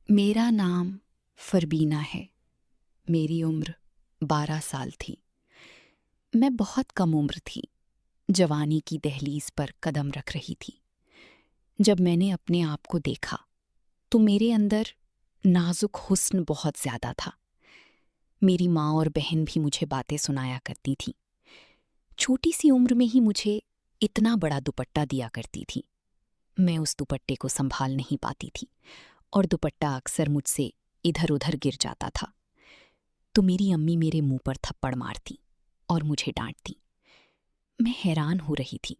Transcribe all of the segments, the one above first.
मेरा नाम फरबीना है। मेरी उम्र 12 साल थी। मैं बहुत कम उम्र थी, जवानी की दहलीज पर कदम रख रही थी। जब मैंने अपने आप को देखा तो मेरे अंदर नाजुक हुस्न बहुत ज्यादा था। मेरी माँ और बहन भी मुझे बातें सुनाया करती थीं। छोटी सी उम्र में ही मुझे इतना बड़ा दुपट्टा दिया करती थी। मैं उस दुपट्टे को संभाल नहीं पाती थी और दुपट्टा अक्सर मुझसे इधर उधर गिर जाता था। तो मेरी अम्मी मेरे मुंह पर थप्पड़ मारती और मुझे डांटती। मैं हैरान हो रही थी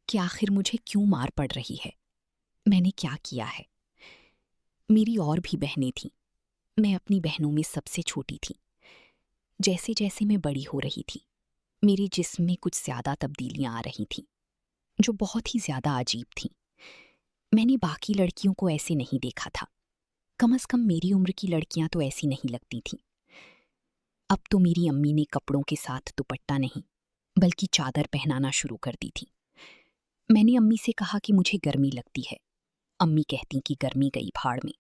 कि आखिर मुझे क्यों मार पड़ रही है। मैंने क्या किया है। मेरी और भी बहनें थीं। मैं अपनी बहनों में सबसे छोटी थी। जैसे जैसे मैं बड़ी हो रही थी, मेरे जिस्म में कुछ ज्यादा तब्दीलियां आ रही थीं, जो बहुत ही ज्यादा अजीब थीं। मैंने बाकी लड़कियों को ऐसे नहीं देखा था। कम से कम मेरी उम्र की लड़कियां तो ऐसी नहीं लगती थीं। अब तो मेरी अम्मी ने कपड़ों के साथ दुपट्टा नहीं बल्कि चादर पहनाना शुरू कर दी थी। मैंने अम्मी से कहा कि मुझे गर्मी लगती है। अम्मी कहती कि गर्मी गई भाड़ में,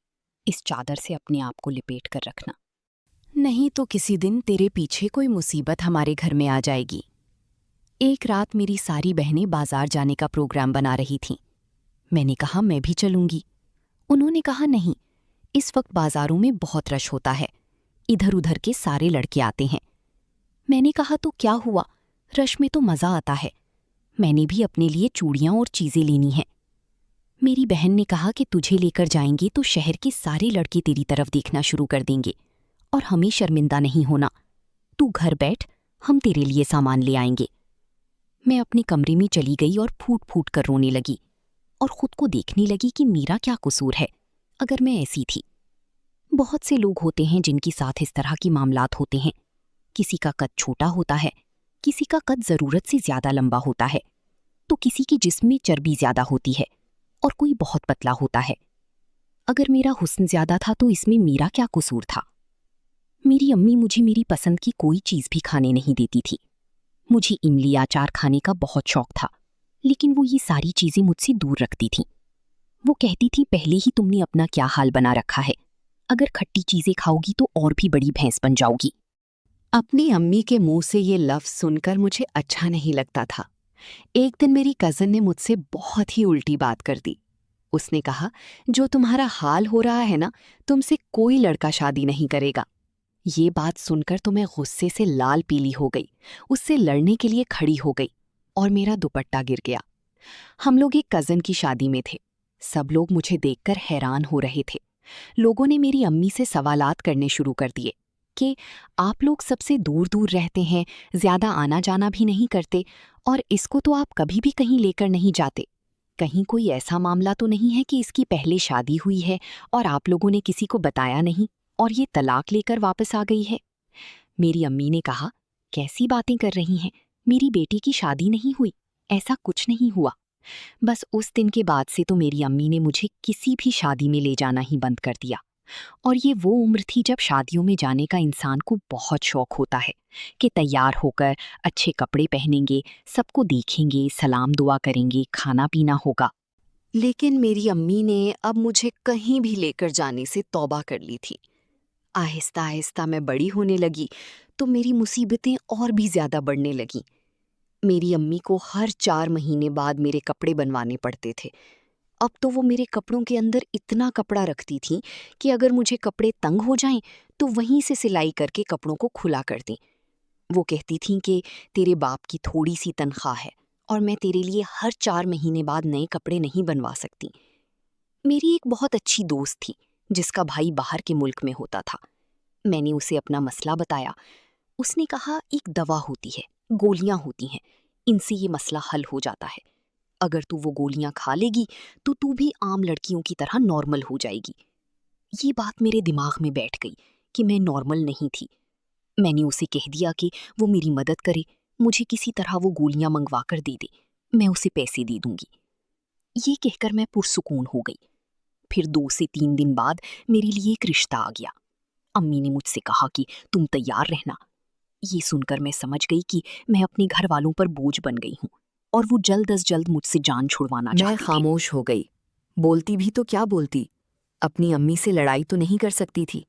इस चादर से अपने आप को लिपेट कर रखना, नहीं तो किसी दिन तेरे पीछे कोई मुसीबत हमारे घर में आ जाएगी। एक रात मेरी सारी बहनें बाजार जाने का प्रोग्राम बना रही थीं। मैंने कहा मैं भी चलूंगी। उन्होंने कहा नहीं, इस वक्त बाजारों में बहुत रश होता है, इधर उधर के सारे लड़के आते हैं। मैंने कहा तो क्या हुआ, रश में तो मजा आता है। मैंने भी अपने लिए चूड़ियां और चीजें लेनी हैं। मेरी बहन ने कहा कि तुझे लेकर जाएंगे तो शहर के सारे लड़के तेरी तरफ देखना शुरू कर देंगे और हमें शर्मिंदा नहीं होना। तू घर बैठ, हम तेरे लिए सामान ले आएंगे। मैं अपने कमरे में चली गई और फूट फूट कर रोने लगी और खुद को देखने लगी कि मेरा क्या कसूर है अगर मैं ऐसी थी। बहुत से लोग होते हैं जिनके साथ इस तरह की मामलात होते हैं। किसी का कद छोटा होता है, किसी का कद जरूरत से ज्यादा लंबा होता है, तो किसी के जिस्म में चर्बी ज्यादा होती है और कोई बहुत पतला होता है। अगर मेरा हुस्न ज्यादा था तो इसमें मेरा क्या कसूर था। मेरी अम्मी मुझे मेरी पसंद की कोई चीज भी खाने नहीं देती थी। मुझे इमली अचार खाने का बहुत शौक था, लेकिन वो ये सारी चीजें मुझसे दूर रखती थीं। वो कहती थी पहले ही तुमने अपना क्या हाल बना रखा है, अगर खट्टी चीजें खाओगी तो और भी बड़ी भैंस बन जाओगी। अपनी अम्मी के मुंह से ये लफ्ज सुनकर मुझे अच्छा नहीं लगता था। एक दिन मेरी कज़न ने मुझसे बहुत ही उल्टी बात कर दी। उसने कहा, जो तुम्हारा हाल हो रहा है ना, तुमसे कोई लड़का शादी नहीं करेगा। ये बात सुनकर तो मैं गुस्से से लाल पीली हो गई, उससे लड़ने के लिए खड़ी हो गई और मेरा दुपट्टा गिर गया। हम लोग एक कज़न की शादी में थे। सब लोग मुझे देखकर हैरान हो रहे थे। लोगों ने मेरी अम्मी से सवालात करने शुरू कर दिए कि आप लोग सबसे दूर दूर रहते हैं, ज्यादा आना जाना भी नहीं करते, और इसको तो आप कभी भी कहीं लेकर नहीं जाते। कहीं कोई ऐसा मामला तो नहीं है कि इसकी पहले शादी हुई है और आप लोगों ने किसी को बताया नहीं और ये तलाक लेकर वापस आ गई है। मेरी अम्मी ने कहा, कैसी बातें कर रही हैं, मेरी बेटी की शादी नहीं हुई, ऐसा कुछ नहीं हुआ। बस उस दिन के बाद से तो मेरी अम्मी ने मुझे किसी भी शादी में ले जाना ही बंद कर दिया। और ये वो उम्र थी जब शादियों में जाने का इंसान को बहुत शौक होता है कि तैयार होकर अच्छे कपड़े पहनेंगे, सबको देखेंगे, सलाम दुआ करेंगे, खाना पीना होगा। लेकिन मेरी अम्मी ने अब मुझे कहीं भी लेकर जाने से तौबा कर ली थी। आहिस्ता आहिस्ता मैं बड़ी होने लगी तो मेरी मुसीबतें और भी ज्यादा बढ़ने लगीं। मेरी अम्मी को हर 4 महीने बाद मेरे कपड़े बनवाने पड़ते थे। अब तो वो मेरे कपड़ों के अंदर इतना कपड़ा रखती थीं कि अगर मुझे कपड़े तंग हो जाएं तो वहीं से सिलाई करके कपड़ों को खुला कर दें। वो कहती थीं कि तेरे बाप की थोड़ी सी तनख्वाह है और मैं तेरे लिए हर 4 महीने बाद नए कपड़े नहीं बनवा सकती। मेरी एक बहुत अच्छी दोस्त थी जिसका भाई बाहर के मुल्क में होता था। मैंने उसे अपना मसला बताया। उसने कहा, एक दवा होती है, गोलियां होती हैं, इनसे ये मसला हल हो जाता है। अगर तू वो गोलियां खा लेगी तो तू भी आम लड़कियों की तरह नॉर्मल हो जाएगी। ये बात मेरे दिमाग में बैठ गई कि मैं नॉर्मल नहीं थी। मैंने उसे कह दिया कि वो मेरी मदद करे, मुझे किसी तरह वो गोलियां मंगवा कर दे दे, मैं उसे पैसे दे दूंगी। ये कहकर मैं पुरसुकून हो गई। फिर 2 से 3 दिन बाद मेरे लिए एक रिश्ता आ गया। अम्मी ने मुझसे कहा कि तुम तैयार रहना। ये सुनकर मैं समझ गई कि मैं अपने घर वालों पर बोझ बन गई हूँ और वो जल्द अज जल्द मुझसे जान छुड़वाना मैं चाहते थे। खामोश हो गई। बोलती भी तो क्या बोलती। अपनी अम्मी से लड़ाई तो नहीं कर सकती थी।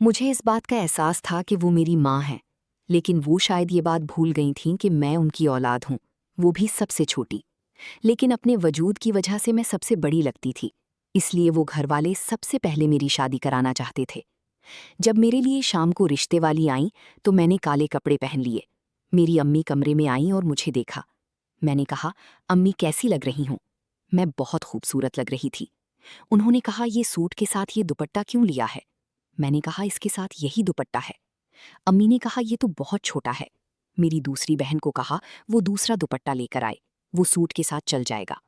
मुझे इस बात का एहसास था कि वो मेरी माँ है, लेकिन वो शायद ये बात भूल गई थीं कि मैं उनकी औलाद हूँ, वो भी सबसे छोटी। लेकिन अपने वजूद की वजह से मैं सबसे बड़ी लगती थी, इसलिए वो घरवाले सबसे पहले मेरी शादी कराना चाहते थे। जब मेरे लिए शाम को रिश्ते वाली आईं तो मैंने काले कपड़े पहन लिए। मेरी अम्मी कमरे में आईं और मुझे देखा। मैंने कहा, अम्मी कैसी लग रही हूँ? मैं बहुत खूबसूरत लग रही थी। उन्होंने कहा, ये सूट के साथ ये दुपट्टा क्यों लिया है? मैंने कहा, इसके साथ यही दुपट्टा है। अम्मी ने कहा, ये तो बहुत छोटा है। मेरी दूसरी बहन को कहा वो दूसरा दुपट्टा लेकर आए, वो सूट के साथ चल जाएगा।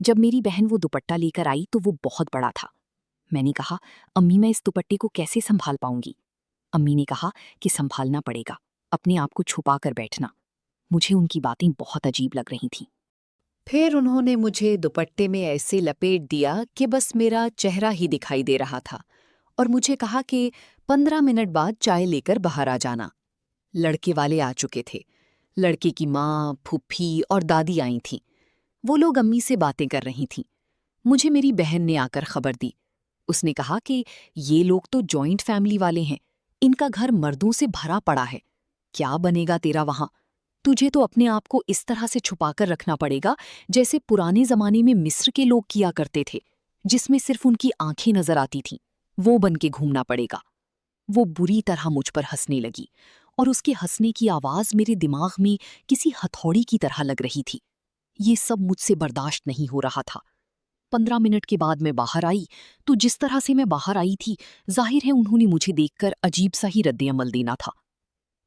जब मेरी बहन वो दुपट्टा लेकर आई तो वो बहुत बड़ा था। मैंने कहा, अम्मी मैं इस दुपट्टे को कैसे संभाल पाऊंगी? अम्मी ने कहा कि संभालना पड़ेगा, अपने आप को छुपा कर बैठना। मुझे उनकी बातें बहुत अजीब लग रही थीं। फिर उन्होंने मुझे दुपट्टे में ऐसे लपेट दिया कि बस मेरा चेहरा ही दिखाई दे रहा था और मुझे कहा कि 15 मिनट बाद चाय लेकर बाहर आ जाना। लड़के वाले आ चुके थे। लड़के की माँ, फूफी और दादी आई थीं। वो लोग अम्मी से बातें कर रही थीं। मुझे मेरी बहन ने आकर खबर दी। उसने कहा कि ये लोग तो जॉइंट फैमिली वाले हैं, इनका घर मर्दों से भरा पड़ा है। क्या बनेगा तेरा वहां? तुझे तो अपने आप को इस तरह से छुपाकर रखना पड़ेगा जैसे पुराने जमाने में मिस्र के लोग किया करते थे, जिसमें सिर्फ उनकी आंखें नजर आती थीं। वो बन के घूमना पड़ेगा। वो बुरी तरह मुझ पर हंसने लगी और उसके हंसने की आवाज मेरे दिमाग में किसी हथौड़ी की तरह लग रही थी। ये सब मुझसे बर्दाश्त नहीं हो रहा था। 15 मिनट के बाद मैं बाहर आई तो जिस तरह से मैं बाहर आई थी, जाहिर है उन्होंने मुझे देखकर अजीब सा ही रद्द-ए-अमल देना था।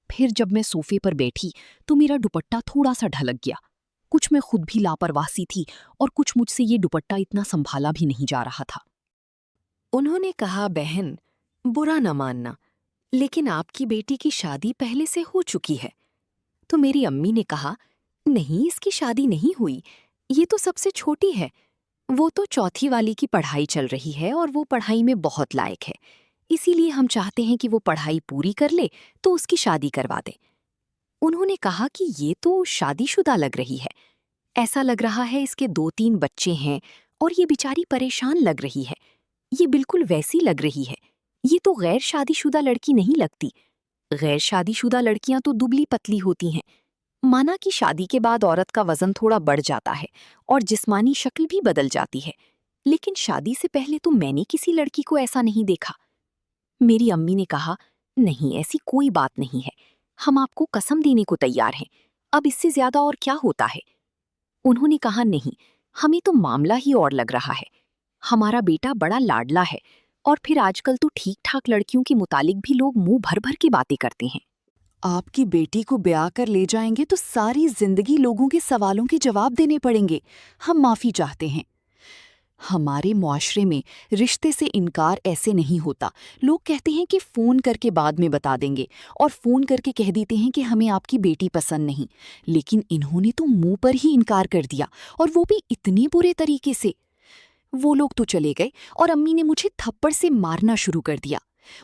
फिर जब मैं सोफे पर बैठी तो मेरा दुपट्टा थोड़ा सा ढलक गया। कुछ मैं खुद भी लापरवाह सी थी और कुछ मुझसे ये दुपट्टा इतना संभाला भी नहीं जा रहा था। उन्होंने कहा, बहन बुरा न मानना, लेकिन आपकी बेटी की शादी पहले से हो चुकी है। तो मेरी अम्मी ने कहा, नहीं इसकी शादी नहीं हुई, ये तो सबसे छोटी है। वो तो चौथी वाली की पढ़ाई चल रही है और वो पढ़ाई में बहुत लायक है, इसीलिए हम चाहते हैं कि वो पढ़ाई पूरी कर ले तो उसकी शादी करवा दें। उन्होंने कहा कि ये तो शादीशुदा लग रही है, ऐसा लग रहा है इसके 2-3 बच्चे हैं और ये बेचारी परेशान लग रही है। ये बिल्कुल वैसी लग रही है, ये तो गैर शादीशुदा लड़की नहीं लगती। गैर शादीशुदा लड़कियां तो दुबली पतली होती हैं। माना कि शादी के बाद औरत का वजन थोड़ा बढ़ जाता है और जिस्मानी शक्ल भी बदल जाती है, लेकिन शादी से पहले तो मैंने किसी लड़की को ऐसा नहीं देखा। मेरी अम्मी ने कहा, नहीं ऐसी कोई बात नहीं है, हम आपको कसम देने को तैयार हैं, अब इससे ज्यादा और क्या होता है? उन्होंने कहा, नहीं, हमें तो मामला ही और लग रहा है। हमारा बेटा बड़ा लाडला है और फिर आजकल तो ठीक ठाक लड़कियों के मुतालिक भी लोग मुंह भर भर के बातें करते हैं। आपकी बेटी को ब्याह कर ले जाएंगे तो सारी जिंदगी लोगों के सवालों के जवाब देने पड़ेंगे। हम माफी चाहते हैं। हमारे मुआशरे में रिश्ते से इनकार ऐसे नहीं होता। लोग कहते हैं कि फ़ोन करके बाद में बता देंगे और फ़ोन करके कह देते हैं कि हमें आपकी बेटी पसंद नहीं। लेकिन इन्होंने तो मुंह पर ही इनकार कर दिया, और वो भी इतने बुरे तरीके से। वो लोग तो चले गए और अम्मी ने मुझे थप्पड़ से मारना शुरू कर दिया।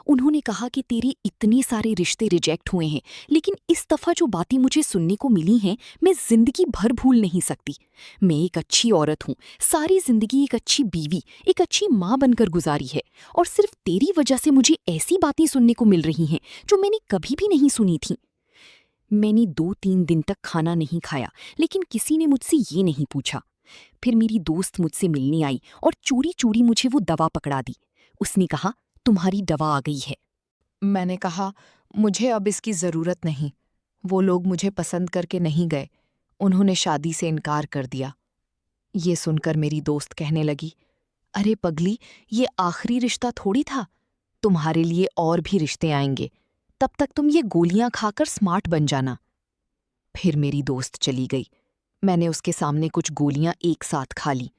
उन्होंने कहा कि तेरे इतने सारे रिश्ते रिजेक्ट हुए हैं, लेकिन इस दफ़ा जो बातें मुझे सुनने को मिली हैं, मैं ज़िंदगी भर भूल नहीं सकती। मैं एक अच्छी औरत हूँ, सारी ज़िंदगी एक अच्छी बीवी, एक अच्छी माँ बनकर गुजारी है, और सिर्फ तेरी वजह से मुझे ऐसी बातें सुनने को मिल रही हैं जो मैंने कभी भी नहीं सुनी थीं। मैंने 2-3 दिन तक खाना नहीं खाया, लेकिन किसी ने मुझसे ये नहीं पूछा। फिर मेरी दोस्त मुझसे मिलने आई और चोरी चोरी मुझे वो दवा पकड़ा दी। उसने कहा, तुम्हारी दवा आ गई है। मैंने कहा, मुझे अब इसकी ज़रूरत नहीं। वो लोग मुझे पसंद करके नहीं गए, उन्होंने शादी से इनकार कर दिया। ये सुनकर मेरी दोस्त कहने लगी, अरे पगली, ये आखिरी रिश्ता थोड़ी था, तुम्हारे लिए और भी रिश्ते आएंगे, तब तक तुम ये गोलियां खाकर स्मार्ट बन जाना। फिर मेरी दोस्त चली गई। मैंने उसके सामने कुछ गोलियां एक साथ खा ली।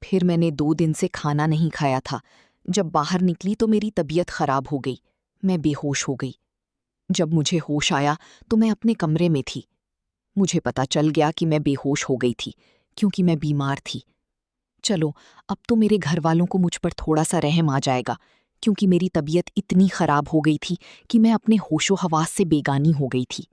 फिर मैंने 2 दिन से खाना नहीं खाया था। जब बाहर निकली तो मेरी तबीयत खराब हो गई, मैं बेहोश हो गई। जब मुझे होश आया तो मैं अपने कमरे में थी। मुझे पता चल गया कि मैं बेहोश हो गई थी क्योंकि मैं बीमार थी। चलो, अब तो मेरे घर वालों को मुझ पर थोड़ा सा रहम आ जाएगा, क्योंकि मेरी तबीयत इतनी खराब हो गई थी कि मैं अपने होशो हवास से बेगानी हो गई थी।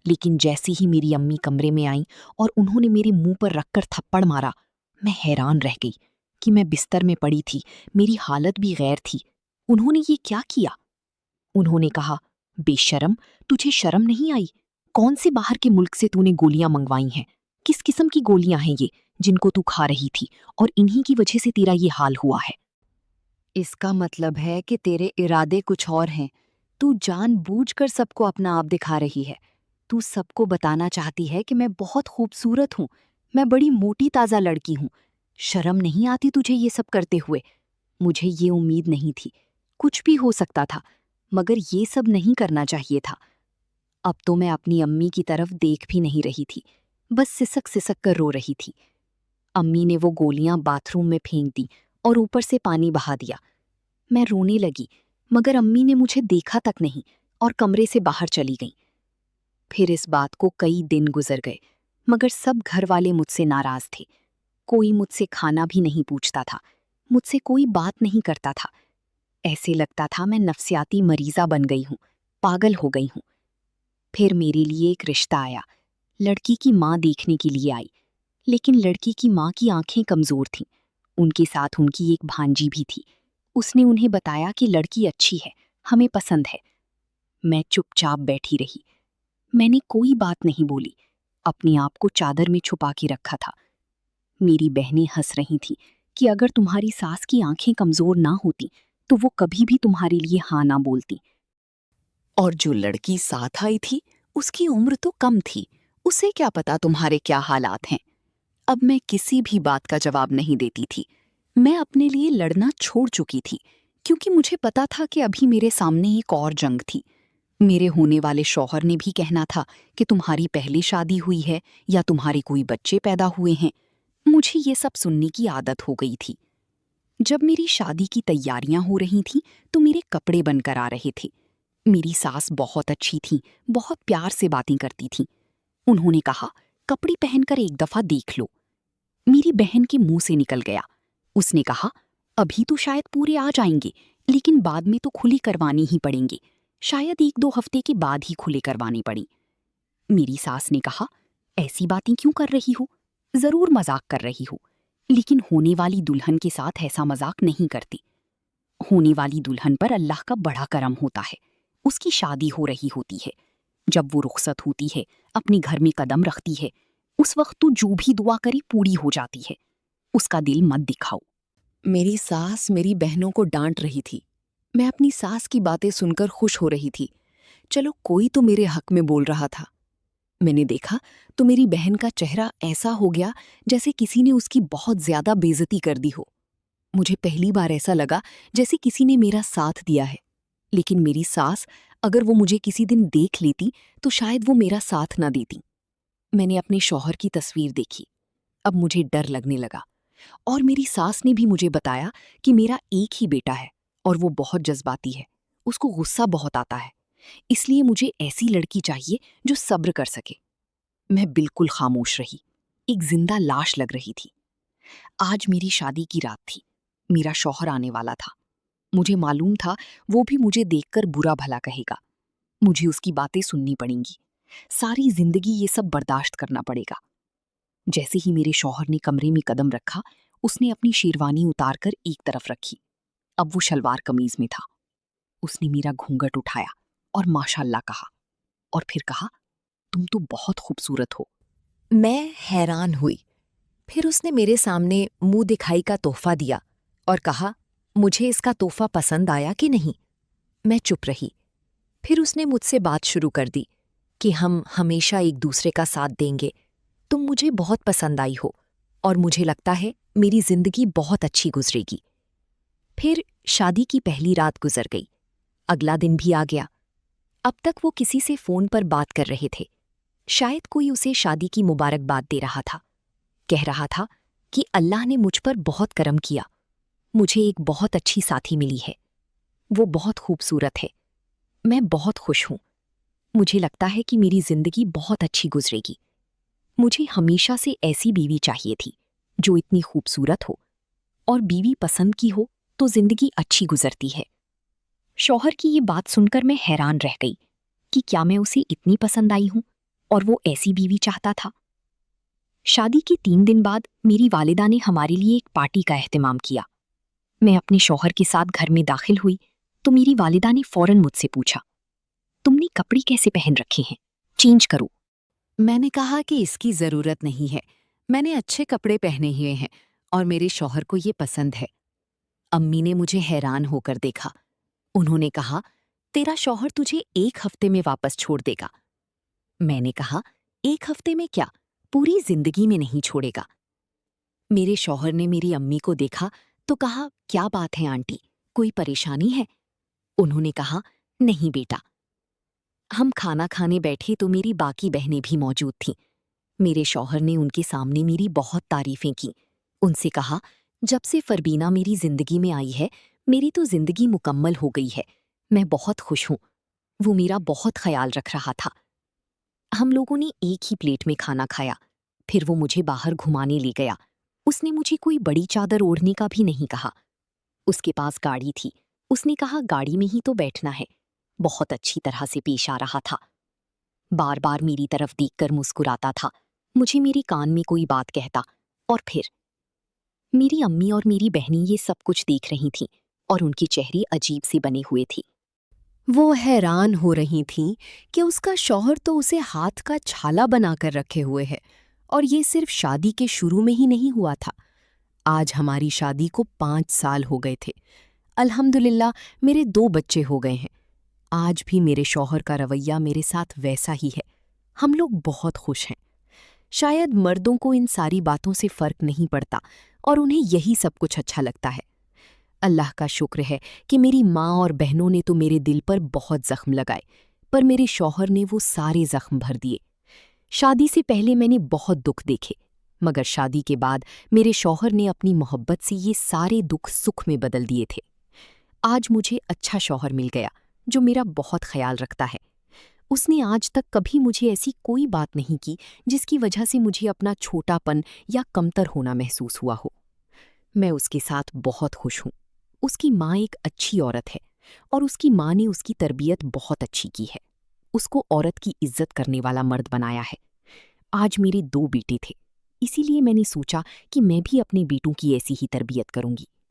लेकिन जैसे ही मेरी अम्मी कमरे में आई और उन्होंने मेरे मुंह पर रखकर थप्पड़ मारा, मैं हैरान रह गई। कि मैं बिस्तर में पड़ी थी, मेरी हालत भी गैर थी। उन्होंने ये क्या किया? उन्होंने कहा, बेशरम, तुझे शर्म नहीं आई? कौन से बाहर के मुल्क से तूने गोलियां मंगवाई हैं? किस किस्म की गोलियां हैं ये जिनको तू खा रही थी, और इन्हीं की वजह से तेरा ये हाल हुआ है? इसका मतलब है कि तेरे इरादे कुछ और हैं। तू जानबूझकर सबको अपना आप दिखा रही है। तू सबको बताना चाहती है कि मैं बहुत खूबसूरत हूँ, मैं बड़ी मोटी ताज़ा लड़की हूँ। शर्म नहीं आती तुझे ये सब करते हुए? मुझे ये उम्मीद नहीं थी। कुछ भी हो सकता था, मगर ये सब नहीं करना चाहिए था। अब तो मैं अपनी अम्मी की तरफ देख भी नहीं रही थी, बस सिसक सिसक कर रो रही थी। अम्मी ने वो गोलियां बाथरूम में फेंक दी और ऊपर से पानी बहा दिया। मैं रोने लगी, मगर अम्मी ने मुझे देखा तक नहीं और कमरे से बाहर चली गईं। फिर इस बात को कई दिन गुजर गए, मगर सब घर वाले मुझसे नाराज थे। कोई मुझसे खाना भी नहीं पूछता था, मुझसे कोई बात नहीं करता था। ऐसे लगता था मैं नफ्सियाती मरीजा बन गई हूँ, पागल हो गई हूँ। फिर मेरे लिए एक रिश्ता आया। लड़की की माँ देखने के लिए आई, लेकिन लड़की की माँ की आंखें कमजोर थीं। उनके साथ उनकी एक भांजी भी थी। उसने उन्हें बताया कि लड़की अच्छी है, हमें पसंद है। मैं चुपचाप बैठी रही। मैंने कोई बात नहीं बोली, अपने आप को चादर में छुपा के रखा था। मेरी बहनें हंस रही थीं कि अगर तुम्हारी सास की आंखें कमजोर ना होती तो वो कभी भी तुम्हारे लिए हाँ ना बोलती। और जो लड़की साथ आई थी, उसकी उम्र तो कम थी, उसे क्या पता तुम्हारे क्या हालात हैं। अब मैं किसी भी बात का जवाब नहीं देती थी। मैं अपने लिए लड़ना छोड़ चुकी थी, क्योंकि मुझे पता था कि अभी मेरे सामने एक और जंग थी। मेरे होने वाले शौहर ने भी कहना था कि तुम्हारी पहली शादी हुई है या तुम्हारे कोई बच्चे पैदा हुए हैं। मुझे ये सब सुनने की आदत हो गई थी। जब मेरी शादी की तैयारियां हो रही थीं, तो मेरे कपड़े बनकर आ रहे थे। मेरी सास बहुत अच्छी थी, बहुत प्यार से बातें करती थीं। उन्होंने कहा, कपड़े पहनकर एक दफा देख लो। मेरी बहन के मुंह से निकल गया। उसने कहा, अभी तो शायद पूरे आ जाएंगे, लेकिन बाद में तो खुली करवाने ही पड़ेंगे। शायद 1-2 हफ्ते के बाद ही खुले करवाने पड़ी। मेरी सास ने कहा, ऐसी बातें क्यों कर रही हो? जरूर मजाक कर रही हो, लेकिन होने वाली दुल्हन के साथ ऐसा मजाक नहीं करती। होने वाली दुल्हन पर अल्लाह का बड़ा करम होता है। उसकी शादी हो रही होती है। जब वो रुखसत होती है, अपने घर में कदम रखती है, उस वक्त तो जो भी दुआ करे पूरी हो जाती है। उसका दिल मत दिखाओ। मेरी सास मेरी बहनों को डांट रही थी। मैं अपनी सास की बातें सुनकर खुश हो रही थी। चलो, कोई तो मेरे हक में बोल रहा था। मैंने देखा तो मेरी बहन का चेहरा ऐसा हो गया जैसे किसी ने उसकी बहुत ज्यादा बेइज्जती कर दी हो। मुझे पहली बार ऐसा लगा जैसे किसी ने मेरा साथ दिया है। लेकिन मेरी सास, अगर वो मुझे किसी दिन देख लेती तो शायद वो मेरा साथ ना देती। मैंने अपने शौहर की तस्वीर देखी। अब मुझे डर लगने लगा। और मेरी सास ने भी मुझे बताया कि मेरा एक ही बेटा है और वो बहुत जज्बाती है, उसको गुस्सा बहुत आता है। इसलिए मुझे ऐसी लड़की चाहिए जो सब्र कर सके। मैं बिल्कुल खामोश रही, एक जिंदा लाश लग रही थी। आज मेरी शादी की रात थी। मेरा शौहर आने वाला था। मुझे मालूम था वो भी मुझे देखकर बुरा भला कहेगा। मुझे उसकी बातें सुननी पड़ेंगी। सारी जिंदगी ये सब बर्दाश्त करना पड़ेगा। जैसे ही मेरे शौहर ने कमरे में कदम रखा, उसने अपनी शेरवानी उतारकर एक तरफ रखी। अब वो शलवार कमीज में था। उसने मेरा घूंघट उठाया और माशाअल्लाह कहा, और फिर कहा, तुम तो बहुत खूबसूरत हो। मैं हैरान हुई। फिर उसने मेरे सामने मुंह दिखाई का तोहफा दिया और कहा, मुझे इसका तोहफा पसंद आया कि नहीं? मैं चुप रही। फिर उसने मुझसे बात शुरू कर दी कि हम हमेशा एक दूसरे का साथ देंगे। तुम मुझे बहुत पसंद आई हो और मुझे लगता है मेरी जिंदगी बहुत अच्छी गुजरेगी। फिर शादी की पहली रात गुजर गई। अगला दिन भी आ गया। अब तक वो किसी से फोन पर बात कर रहे थे। शायद कोई उसे शादी की मुबारकबाद दे रहा था। कह रहा था कि अल्लाह ने मुझ पर बहुत करम किया। मुझे एक बहुत अच्छी साथी मिली है। वो बहुत खूबसूरत है। मैं बहुत खुश हूं। मुझे लगता है कि मेरी जिंदगी बहुत अच्छी गुजरेगी। मुझे हमेशा से ऐसी बीवी चाहिए थी जो इतनी खूबसूरत हो, और बीवी पसंद की हो तो जिंदगी अच्छी गुजरती है। शौहर की ये बात सुनकर मैं हैरान रह गई कि क्या मैं उसे इतनी पसंद आई हूं और वो ऐसी बीवी चाहता था। शादी के 3 दिन बाद मेरी वालिदा ने हमारे लिए एक पार्टी का एहतमाम किया। मैं अपने शौहर के साथ घर में दाखिल हुई तो मेरी वालिदा ने फौरन मुझसे पूछा, तुमने कपड़े कैसे पहन रखे हैं? चेंज करो। मैंने कहा कि इसकी ज़रूरत नहीं है, मैंने अच्छे कपड़े पहने हुए हैं और मेरे शौहर को ये पसंद है। अम्मी ने मुझे हैरान होकर देखा। उन्होंने कहा, तेरा शौहर तुझे 1 हफ्ते में वापस छोड़ देगा। मैंने कहा, 1 हफ्ते में क्या, पूरी जिंदगी में नहीं छोड़ेगा। मेरे शौहर ने मेरी अम्मी को देखा तो कहा, क्या बात है आंटी, कोई परेशानी है? उन्होंने कहा, नहीं बेटा। हम खाना खाने बैठे तो मेरी बाकी बहनें भी मौजूद थीं। मेरे शौहर ने उनके सामने मेरी बहुत तारीफें की। उनसे कहा, जब से फरबीना मेरी जिंदगी में आई है, मेरी तो जिंदगी मुकम्मल हो गई है। मैं बहुत खुश हूँ। वो मेरा बहुत ख्याल रख रहा था। हम लोगों ने एक ही प्लेट में खाना खाया। फिर वो मुझे बाहर घुमाने ले गया। उसने मुझे कोई बड़ी चादर ओढ़ने का भी नहीं कहा। उसके पास गाड़ी थी। उसने कहा, गाड़ी में ही तो बैठना है। बहुत अच्छी तरह से पेश आ रहा था। बार बार मेरी तरफ देखकर मुस्कुराता था। मुझे मेरे कान में कोई बात कहता और फिर मेरी अम्मी और मेरी बहनें ये सब कुछ देख रही थीं और उनके चेहरे अजीब से बने हुए थे। वो हैरान हो रही थीं कि उसका शौहर तो उसे हाथ का छाला बनाकर रखे हुए है और ये सिर्फ शादी के शुरू में ही नहीं हुआ था। आज हमारी शादी को 5 साल हो गए थे। अल्हम्दुलिल्लाह मेरे 2 बच्चे हो गए हैं। आज भी मेरे शौहर का रवैया मेरे साथ वैसा ही है। हम लोग बहुत खुश हैं। शायद मर्दों को इन सारी बातों से फ़र्क नहीं पड़ता और उन्हें यही सब कुछ अच्छा लगता है। अल्लाह का शुक्र है कि मेरी माँ और बहनों ने तो मेरे दिल पर बहुत ज़ख्म लगाए, पर मेरे शौहर ने वो सारे ज़ख्म भर दिए। शादी से पहले मैंने बहुत दुख देखे, मगर शादी के बाद मेरे शौहर ने अपनी मोहब्बत से ये सारे दुख सुख में बदल दिए थे। आज मुझे अच्छा शौहर मिल गया जो मेरा बहुत ख्याल रखता है। उसने आज तक कभी मुझे ऐसी कोई बात नहीं की जिसकी वजह से मुझे अपना छोटापन या कमतर होना महसूस हुआ हो। मैं उसके साथ बहुत खुश हूँ। उसकी माँ एक अच्छी औरत है और उसकी माँ ने उसकी तरबियत बहुत अच्छी की है। उसको औरत की इज्जत करने वाला मर्द बनाया है। आज मेरे 2 बेटे थे, इसीलिए मैंने सोचा कि मैं भी अपने बेटों की ऐसी ही तरबियत करूंगी।